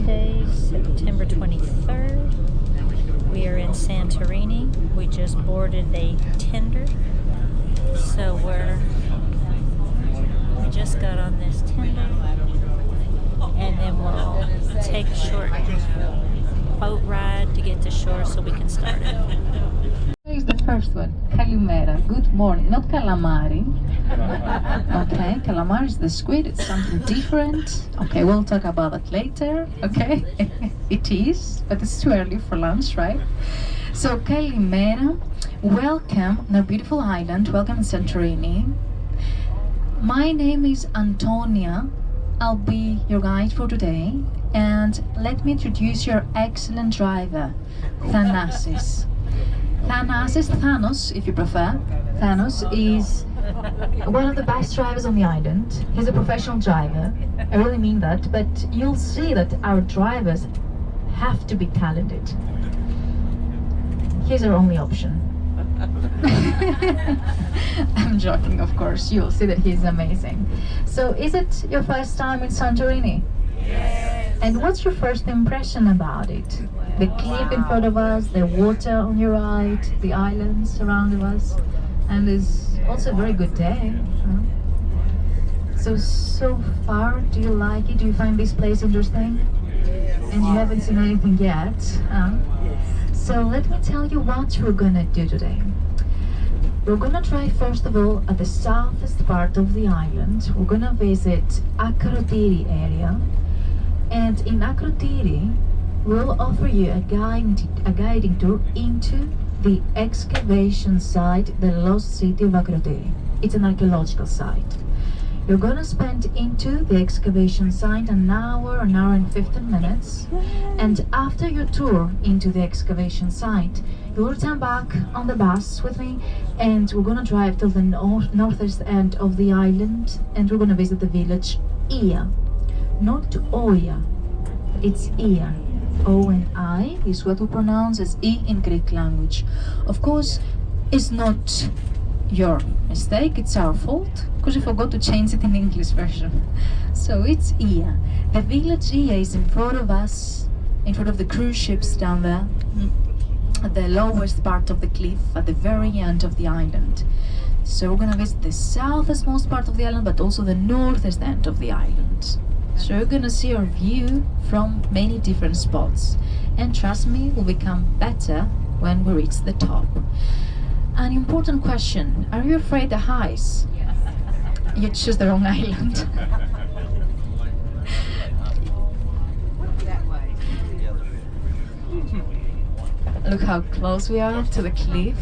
Monday, September 23rd. We are in Santorini. We just boarded a tender. So we just got on this tender, and then we'll take a short boat ride to get to shore so we can start it. Here's the first one. Kalimera. Good morning. Not calamari. Okay, calamari is the squid. It's something different. Okay, we'll talk about it later. Okay, it is, but it's too early for lunch, right? So Kalimera, welcome on our beautiful island. Welcome Santorini. My name is Antonia. I'll be your guide for today, and let me introduce your excellent driver, Thanasis. Thanos, if you prefer. Thanos is one of the best drivers on the island. He's a professional driver. I really mean that, but you'll see that our drivers have to be talented. He's our only option. I'm joking, of course. You'll see that he's amazing. So, is it your first time in Santorini? Yes. And what's your first impression about it? The cliff in front of us, the water on your right, the islands around us, and it's also a very good day. So far, do you like it? Do you find this place interesting? And you haven't seen anything yet? So let me tell you what we're gonna do today. We're gonna try first of all at the southest part of the island. We're gonna visit Akrotiri area, and in Akrotiri we'll offer you a guiding tour into the excavation site, the lost city of Akrotiri. It's an archaeological site. You're gonna spend into the excavation site an hour and 15 minutes, and after your tour into the excavation site, you'll return back on the bus with me, and we're gonna drive till the northeast end of the island, and we're gonna visit the village Ia, not Oia, it's Ia. O and I is what we pronounce as E in Greek language. Of course, it's not your mistake, it's our fault, because we forgot to change it in English version. So it's Ia. The village Ia is in front of us, in front of the cruise ships down there, at the lowest part of the cliff, at the very end of the island. So we're gonna visit the southernmost part of the island, but also the northeast end of the island. So you're gonna see our view from many different spots. And trust me, will become better when we reach the top. An important question, are you afraid of heights? You choose the wrong island. Look how close we are to the cliff.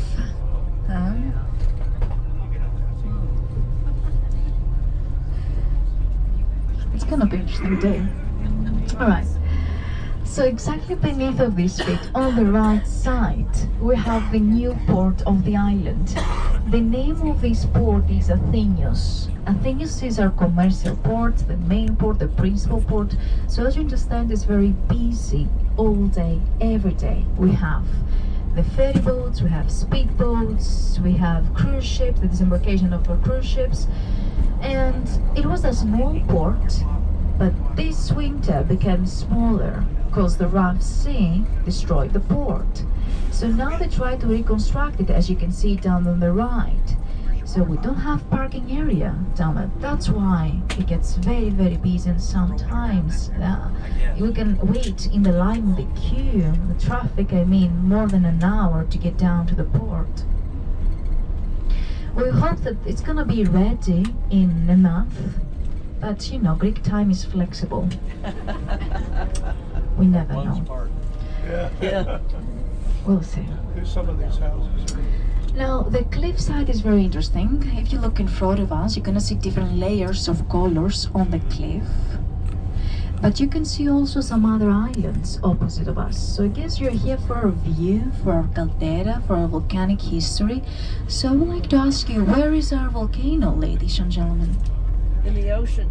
It's gonna be an interesting day. Alright. So exactly beneath of this bit, on the right side, we have the new port of the island. The name of this port is Athenios. Athenios is our commercial port, the main port, the principal port. So as you understand, it's very busy all day, every day. We have the ferry boats, we have speedboats, we have cruise ships, the disembarkation of our cruise ships. And it was a small port, but this winter became smaller because the rough sea destroyed the port. So now they try to reconstruct it, as you can see down on the right. So we don't have parking area down there. That's why it gets very, very busy, and sometimes we can wait in the line, the queue, the traffic, I mean, more than an hour to get down to the port. We hope that it's gonna be ready in a month, but you know, Greek time is flexible. We never know. Yeah. We'll see. There's some of these houses. Now, the cliffside is very interesting. If you look in front of us, you're gonna see different layers of colors on the cliff. But you can see also some other islands opposite of us. So I guess you're here for our view, for our caldera, for our volcanic history. So I would like to ask you, where is our volcano, ladies and gentlemen? In the ocean.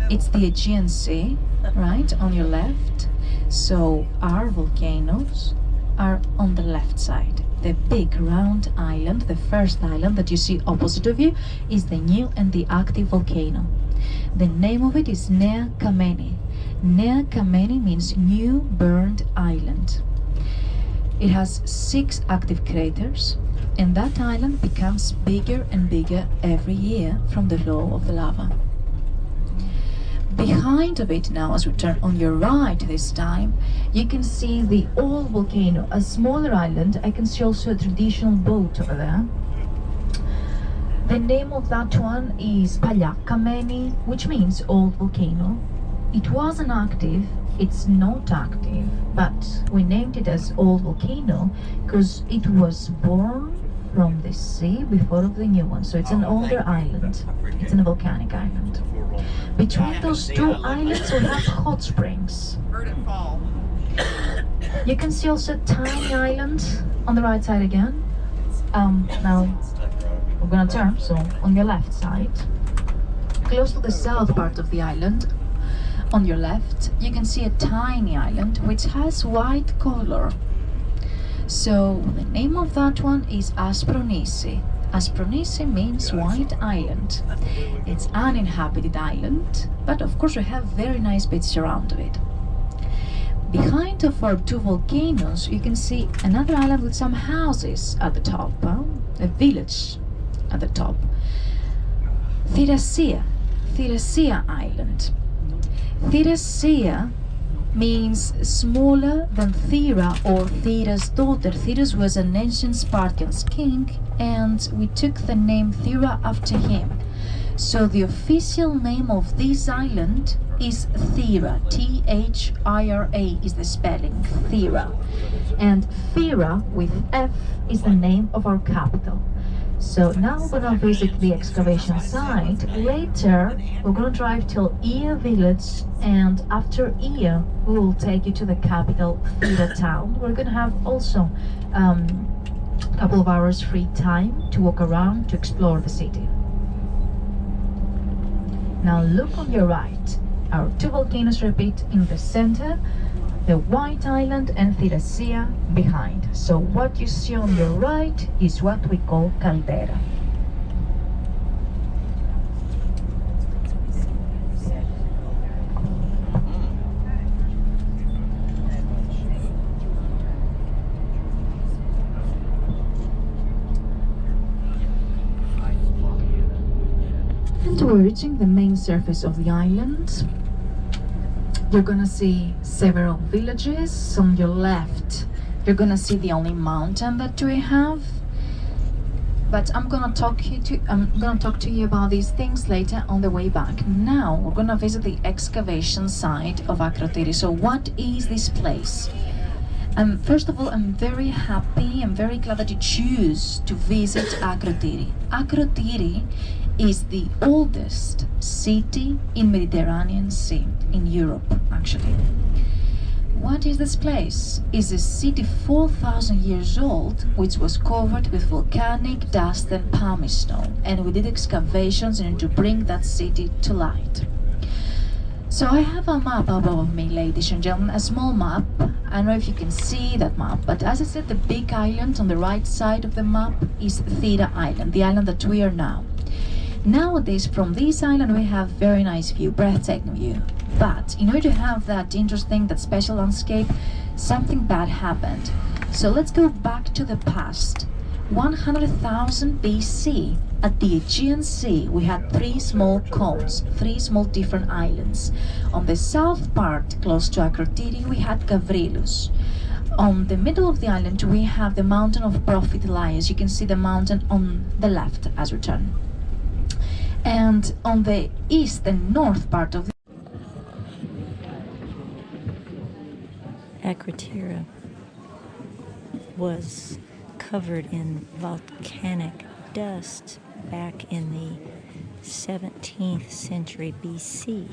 It's the Aegean Sea, right, on your left. So our volcanoes are on the left side. The big round island, the first island that you see opposite of you, is the new and the active volcano. The name of it is Nea Kameni. Nea Kameni means new burned island. It has 6 active craters, and that island becomes bigger and bigger every year from the flow of the lava. Behind of it now, as we turn on your right this time, you can see the old volcano, a smaller island. I can see also a traditional boat over there. The name of that one is Kameni, which means old volcano. It wasn't active, it's not active, but we named it as old volcano because it was born from the sea before of the new one. So it's an older island. It's a volcanic island. Between those 2 islands we have hot springs. Heard it fall. You can see also a tiny island on the right side again. Now we're gonna turn, so on your left side, close to the south part of the island, on your left, you can see a tiny island which has white color. So the name of that one is Aspronisi. Aspronisi means white island. It's an uninhabited island, but of course we have very nice beaches around it. Behind of our 2 volcanoes, you can see another island with some houses at the top, a village at the top. Thirassia Island. Thirassia means smaller than Thera or Thera's daughter. Theras was an ancient Spartan king, and we took the name Thera after him. So the official name of this island is Thera. Thira is the spelling, Thera. And Thera with F is the name of our capital. So now we're gonna visit the excavation site. Later, we're gonna drive till Ia village, and after Ia, we will take you to the capital, Thera town. We're gonna have also a couple of hours free time to walk around, to explore the city. Now look on your right. Our 2 volcanoes repeat in the center, the White Island and Thirassia behind. So what you see on your right is what we call caldera. And we're reaching the main surface of the island. You're gonna see several villages. On your left, you're gonna see the only mountain that we have. But I'm gonna talk to you about these things later on the way back. Now we're gonna visit the excavation site of Akrotiri. So what is this place? First of all, I'm very happy, I'm very glad that you choose to visit Akrotiri. Akrotiri is the oldest city in Mediterranean Sea, in Europe actually. What is this place? It's a city 4,000 years old, which was covered with volcanic dust and pumice stone, and we did excavations in order to bring that city to light. So I have a map above me, ladies and gentlemen, a small map. I don't know if you can see that map, but as I said, the big island on the right side of the map is Thera Island, the island that we are now. Nowadays, from this island, we have very nice view, breathtaking view. But in order to have that interesting, that special landscape, something bad happened. So let's go back to the past. 100,000 BC, at the Aegean Sea, we had 3 small cones, 3 small different islands. On the south part, close to Akrotiri, we had Gavrilus. On the middle of the island, we have the mountain of Prophet Elias. You can see the mountain on the left as we turn. And on the east and north part of the Akrotiri was covered in volcanic dust back in the 17th century BC.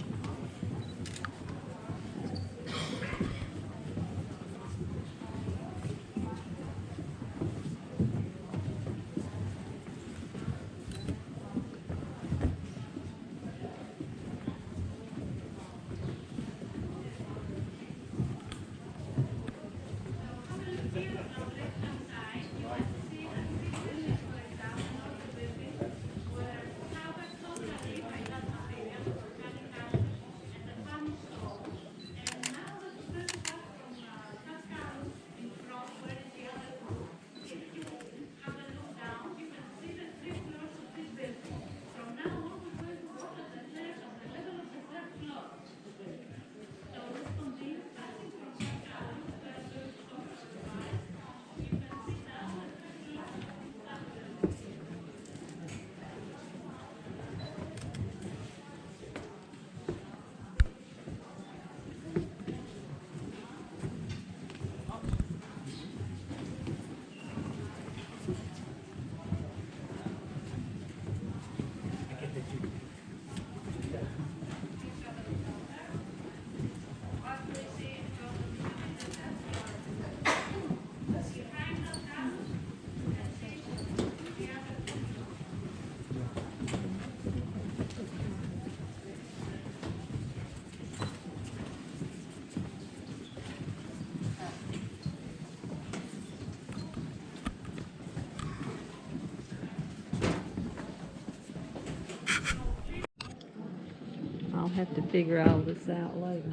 have to figure all this out later.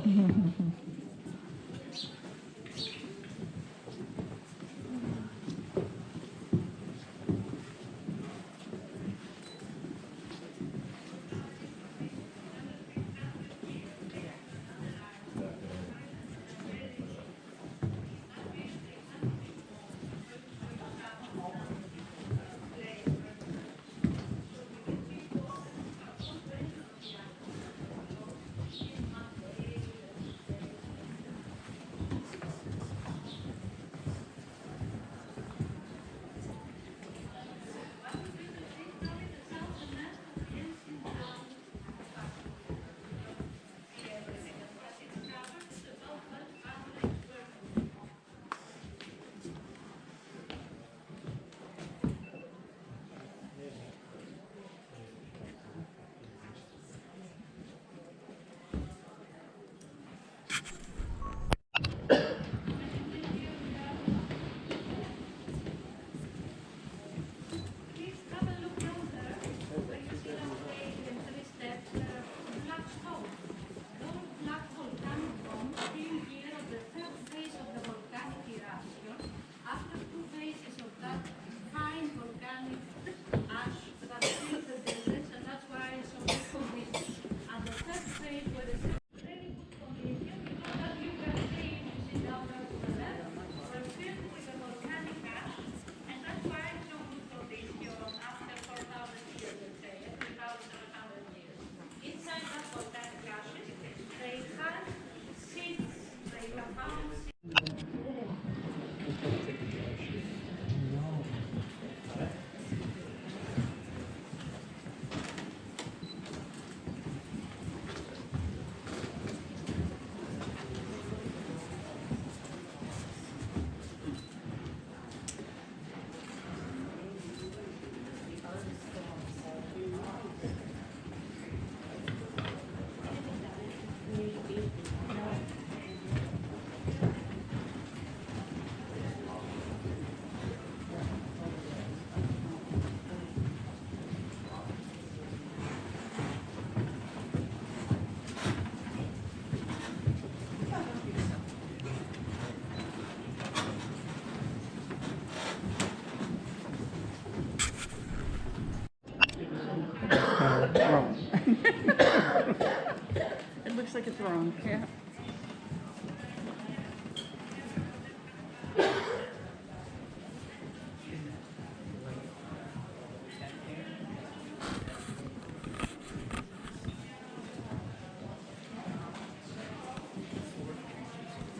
Please have a look closer. Where you see the way there is that black hole. Those black hole coming from being here on the third phase of the volcanic eruption. After 2 phases of that fine volcanic ash that fills the deserts, and that's why it's so good condition. And the third phase where it's very good condition, because as you can see, you see down there to the left, we're filled with the volcanic ash, and that's why it's so good condition after 4,000 years, let's say, 3,700 years. Inside that volcanic ashes, they had seeds, they have found seeds. Wrong. It looks like it's wrong, yeah.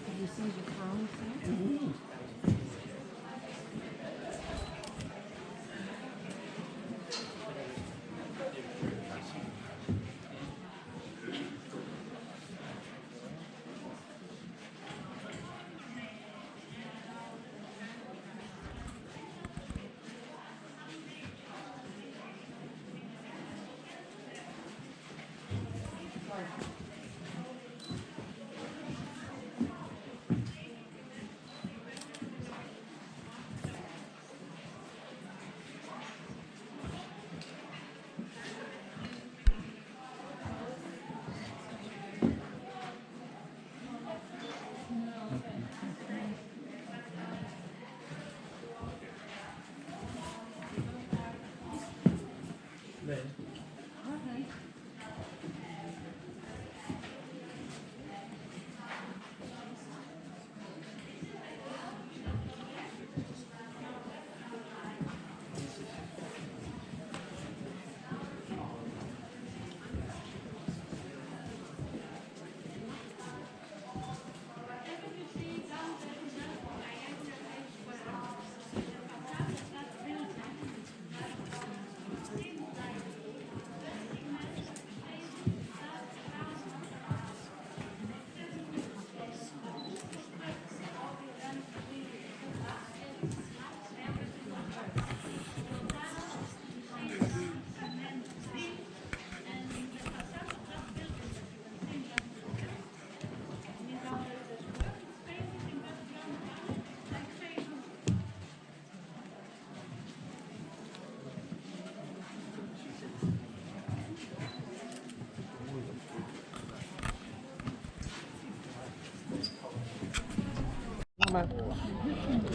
Did you see the wrong thing?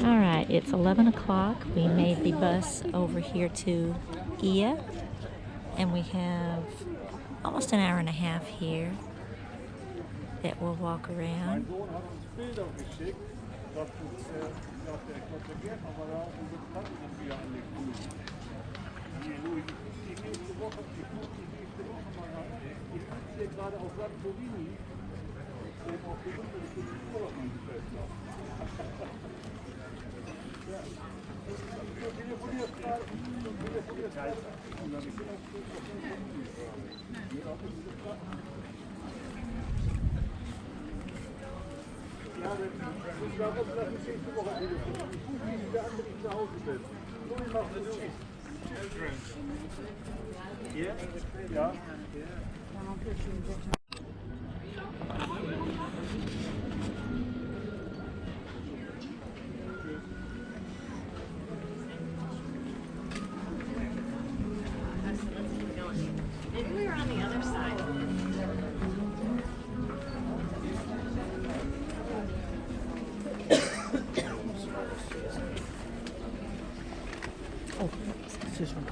All right, it's 11 o'clock. We made the bus over here to Ia, and we have almost an hour and a half here that we'll walk around. Gerade auf Santorini, auf Ja? Ja. Maybe we were on the other side. Oh, excuse me.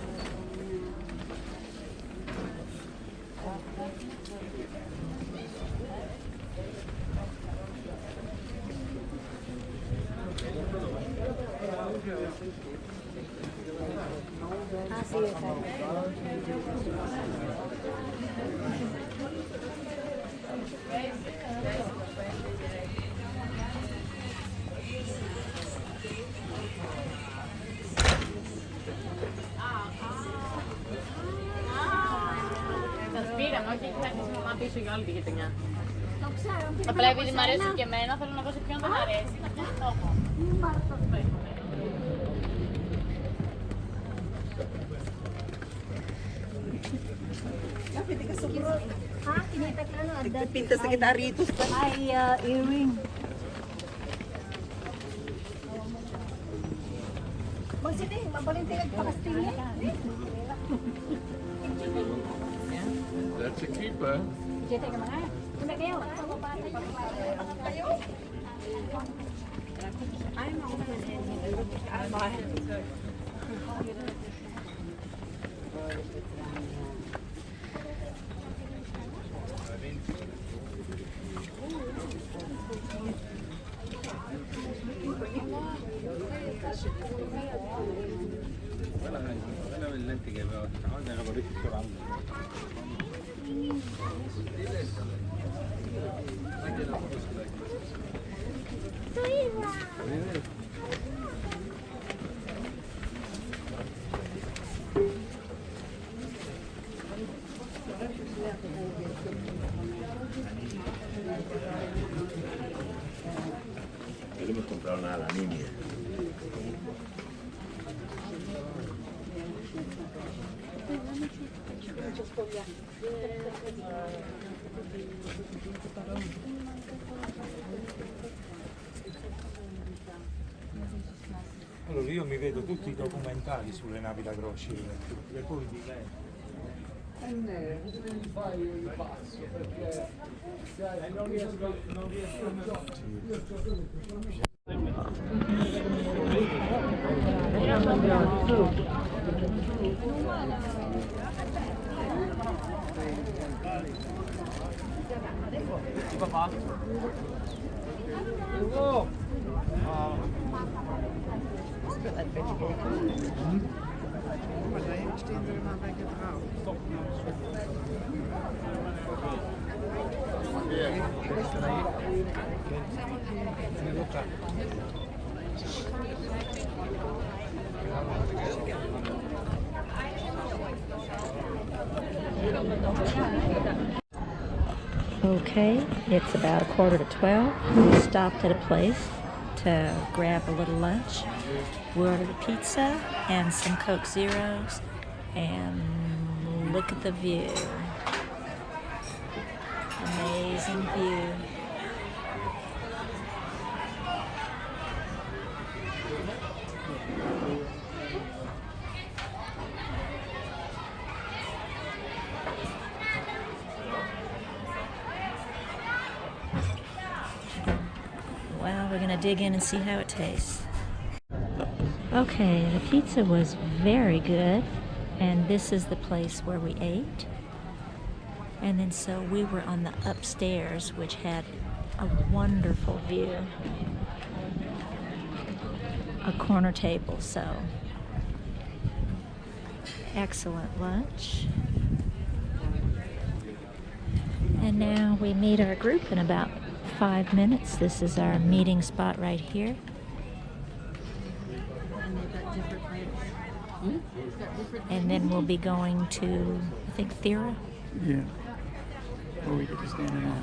Σας πήραμε, όχι, θα αρχίσουμε να πίσω για όλη τη γειτονιά. Απλά επειδή μ' αρέσει και εμένα, θέλω να δω σε ποιον δεν μ' αρέσει, να πιάσει τόπο. Pintas na kita rito. Ay, earring. Magsiti, mabalintilag pa kastilya. That's a keeper. Jete ka mga. Kuna kayo. Kayo? Ay, انا من اللي انت جايبها تعالى انا بوريك بسرعه. Queremos comprar una a la niña. Allora io mi vedo tutti i documentari sulle navi da crociera e poi di lei. Okay, it's about 11:45. We stopped at a place to grab a little lunch. We ordered a pizza and some Coke Zeros, and look at the view. Amazing view. Well, we're going to dig in and see how it tastes. Okay, the pizza was very good, and this is the place where we ate. And then so we were on the upstairs, which had a wonderful view. A corner table, so excellent lunch. And now we meet our group in about 5 minutes. This is our meeting spot right here. And then we'll be going to, I think, Thera. Yeah. Or we could just stand in that.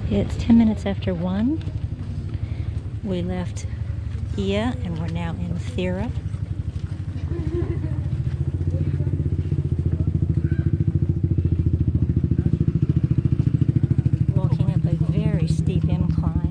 It's 10 minutes after 1. We left Ia and we're now in Thera. Walking up a very steep incline.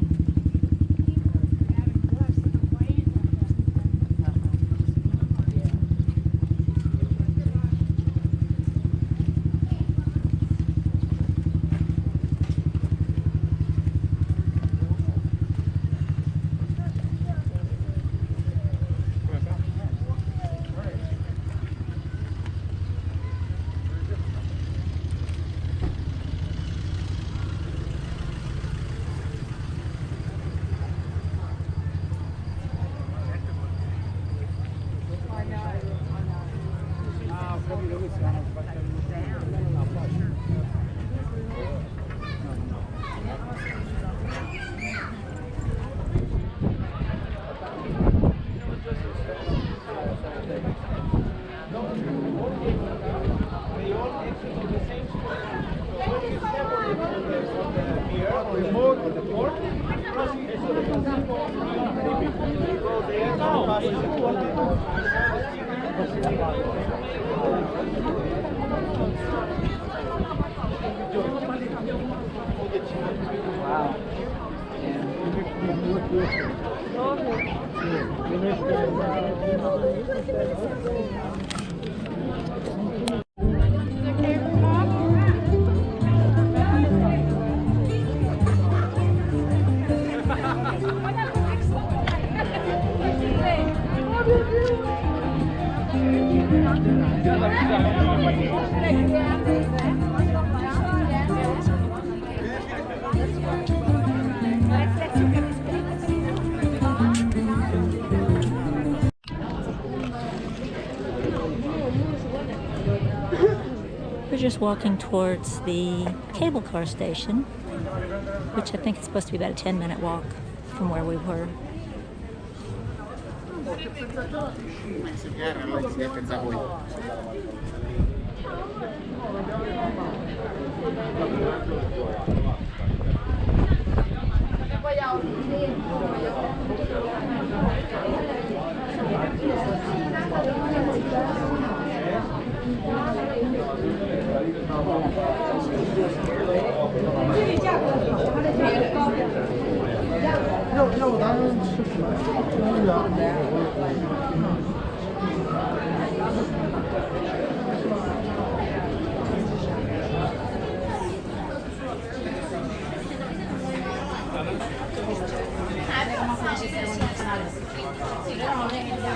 We're just walking towards the cable car station, which I think is supposed to be about a 10-minute walk from where we were.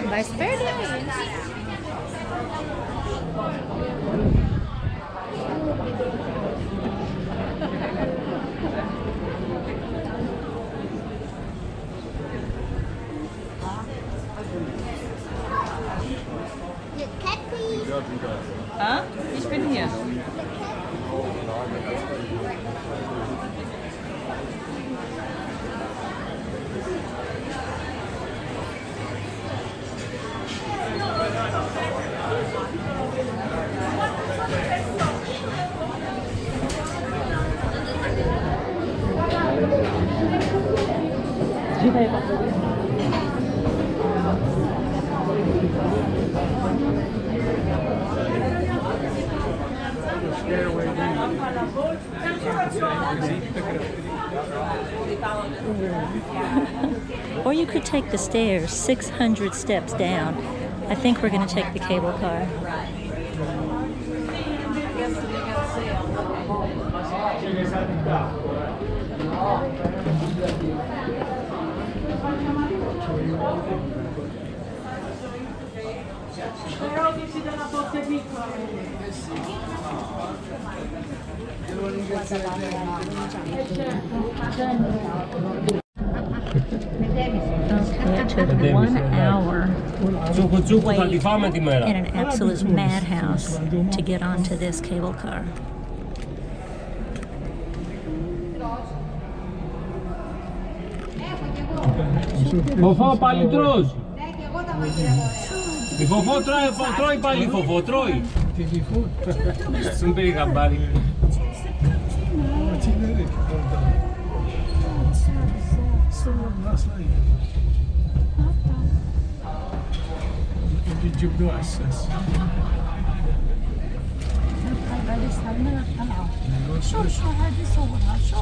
Vai se perder. Huh? Ich bin hier. Or you could take the stairs 600 steps down. I think we're going to take the cable car. It took 1 hour wait in an absolute madhouse to get onto this cable car. Φοφό πάλι τρως. Η Φοφό τρώει πάλι, η Φοφό τρώει. Δεν πήρε χαμπάρι. يجيبوا اساس شو هذه صورها شو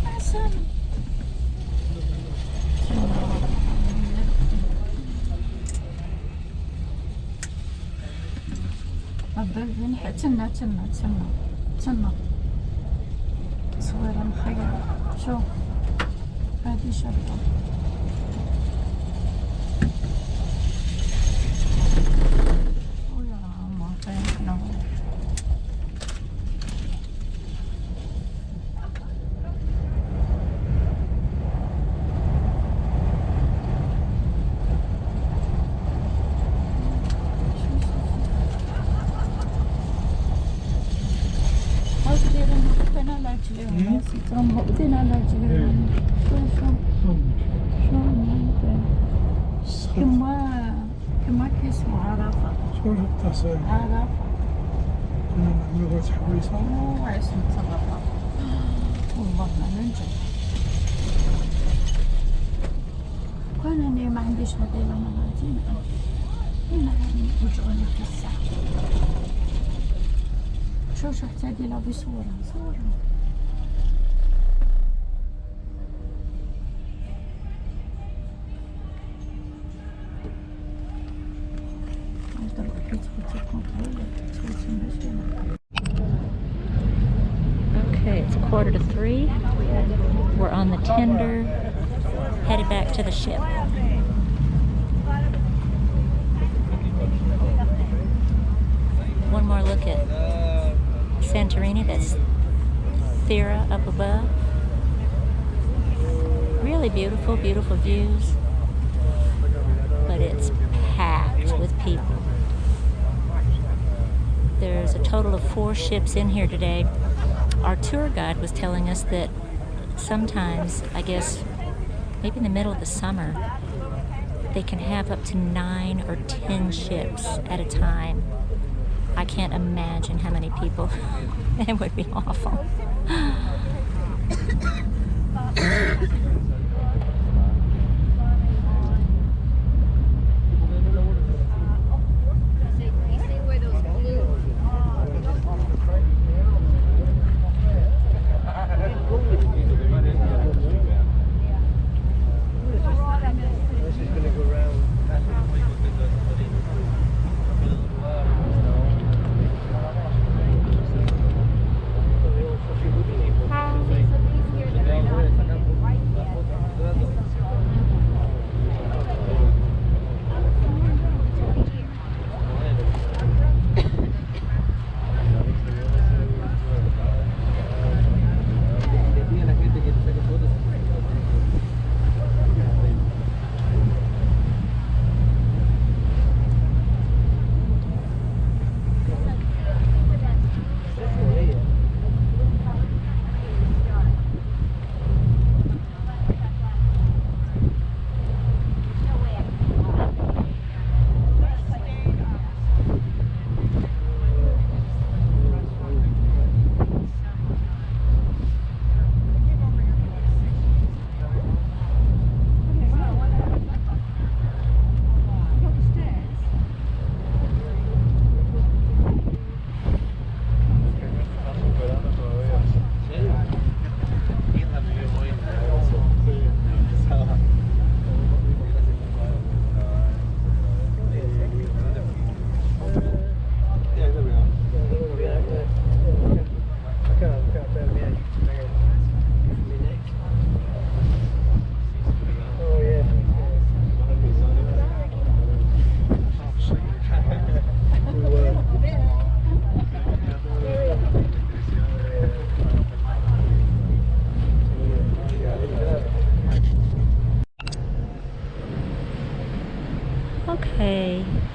حسن تسنى تصويرها مخيرة شو هذه شرطة كما كيسمو عرفة شكون هاد التصاوير؟ عرفة كنا نعملو تحويصة وعيسو متصرفة والله ما ننجح كان أنا ما عنديش هذه المناطق هنا يوجعوني في الساعة شو حتى ديلا بصورة صورة Okay, it's 2:45. We're on the tender, headed back to the ship. One more look at Santorini, that's Thera up above. Really beautiful, beautiful views, but it's packed with people. There's a total of 4 ships in here today. Our tour guide was telling us that sometimes, I guess, maybe in the middle of the summer, they can have up to 9 or 10 ships at a time. I can't imagine how many people. It would be awful.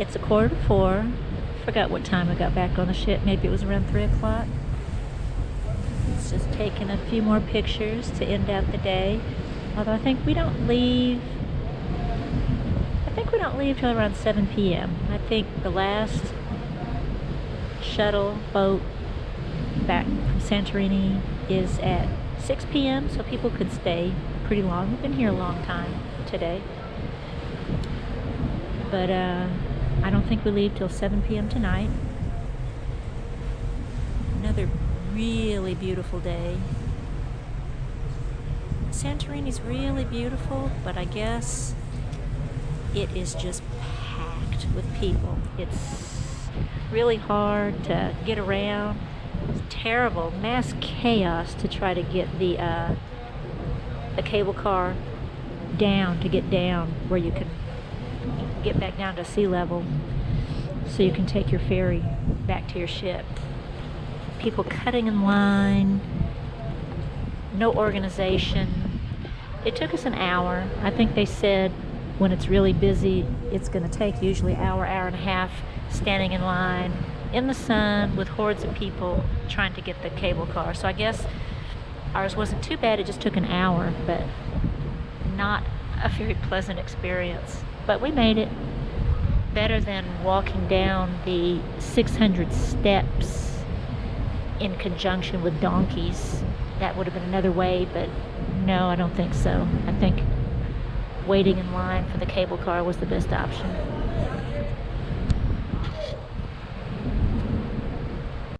It's 3:45. Forgot what time I got back on the ship. Maybe it was around 3 o'clock. It's just taking a few more pictures to end out the day. Although I think we don't leave till around 7 p.m. I think the last shuttle boat back from Santorini is at 6 p.m. so people could stay pretty long. We've been here a long time today. But I don't think we leave till 7 p.m. tonight. Another really beautiful day. Santorini's really beautiful, but I guess it is just packed with people. It's really hard to get around. It's terrible, mass chaos to try to get the cable car down, to get down where you can get back down to sea level so you can take your ferry back to your ship. People cutting in line, no organization. It took us an hour. I think they said when it's really busy, it's going to take usually an hour, hour and a half standing in line in the sun with hordes of people trying to get the cable car. So I guess ours wasn't too bad. It just took an hour, but not a very pleasant experience. But we made it. Better than walking down the 600 steps in conjunction with donkeys. That would have been another way, but no, I don't think so. I think waiting in line for the cable car was the best option.